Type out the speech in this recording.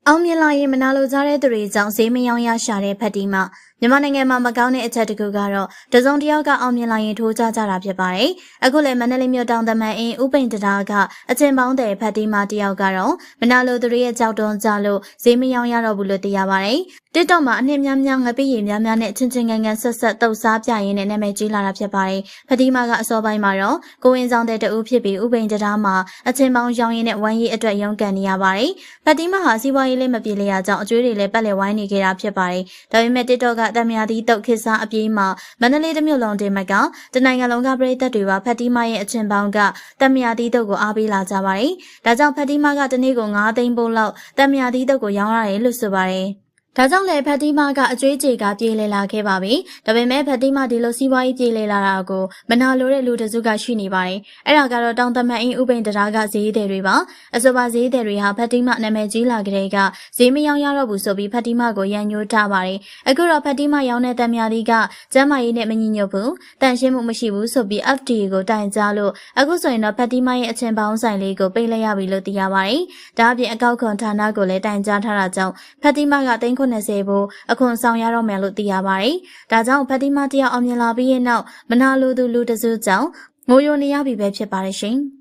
အောင်မြင်လာရင်မနာလိုကြတဲ့သူတွေကြောင့်ဈေးမယောင်းရရှာတဲ့ဖက်တီးမှမြန်မာနိုင်ငံမှာမကောင်းတဲ့အချက်တကူကတော့တစုံတစ်ယောက်ကအောင်မြင်လာရင်ထိုးကြကြတာဖြစ်ပါတယ်။အခုလည်းမန္တလေးမြို့တောင်သမန်အင်းဥပိန်တရားကအချင်းပေါင်းတဲ့ဖက်တီးမှတယောက်ကတော့မနာလိုသူတွေရဲ့ကြောက်တွန်းကြလို့ဈေးမယောင်းရတော့ဘူးလို့သိရပါတယ်။ TikTok မှာအနှစ်များများငပိရည်များများနဲ့ချင်းချင်းငန်းငန်းဆက်ဆက်တုပ်စားပြရင်းနဲ့နာမည်ကြီးလာတာဖြစ်ပါတယ်။ဖက်တီးမှကအစောပိုင်းမှာတော့ကိုဝင်ဆောင်တဲ့တဦးဖြစ်ပြီးဥပိန်တရားမှာအချင်းပေါင်းရောင်းရင်းနဲ့ဝမ်းရည်အတွက်ရုန်းကန်နေရပါတယ်။ဖက်တီးမှဟာစီးပွားရေးလေးမပြေလည်ရကြောင်းအကျွေးတွေလည်းပတ်လည်ဝိုင်းနေခဲ့တာဖြစ်ပါတယ်။ဒါပေမဲ့ TikTok ကတမယာတီတုတ်ခစ်စားအပြေးမှာမန္တလေးတမြို့လုံးတင်မကတနိုင်ငံလုံးကပြည်သက်တွေပါဖက်တီးမရဲ့အချင်းပေါင်းကတမယာတီတုတ်ကိုအားပေးလာကြပါတယ်။ဒါကြောင့်ဖက်တီးမကတနေ့ကို9သိန်းပို့လောက်တမယာတီတုတ်ကိုရောင်းရတယ်လို့ဆိုပါတယ်။ဒါကြောင့်လည်းဖက်တီးမကအကျွေးကြေကပြေးလဲလာခဲ့ပါပြီ။ဒါပေမဲ့ဖက်တီးမဒီလိုစီးပွားရေးပြေးလဲလာတာကိုမနာလိုတဲ့လူတစုကရှိနေပါတယ်။အဲ့ဒါကတော့တောင်သမန်အင်းဥပိန်တရားကဈေးသည်တွေပါ။အဆိုပါဈေးသည်တွေဟာဖက်တီးမနာမည်ကြီးလာကြတဲ့ကဈေးမယောင်းရတော့ဘူးဆိုပြီးဖက်တီးမကိုရန်ညှိုးထားပါတယ်။အခုတော့ဖက်တီးမရောင်းတဲ့တံမြာတီကကျမ်းမာရေးနဲ့မညီညွတ်ဘူး။တန်ရှင်းမှုမရှိဘူးဆိုပြီး FDA ကိုတိုင်ကြားလို့အခုဆိုရင်တော့ဖက်တီးမရဲ့အချင်းပေါင်းဆိုင်လေးကိုပိတ်လိုက်ရပြီလို့သိရပါတယ်။ဒါအပြင်အကောက်ခွန်ဌာနကိုလည်းတိုင်ကြားထားတာကြောင့်ဖက်တီးမက390ဖို့အခွန်ဆောင်ရတော့မယ်လို့သိရပါတယ်။ဒါကြောင့်ဖက်တီးမတယောက်အောင်မြင်လာပြီးရဲ့နောက်မနာလိုသူလူတစုကြောင့်ငိုယိုနေရပြီပဲဖြစ်ပါတယ်ရှင်။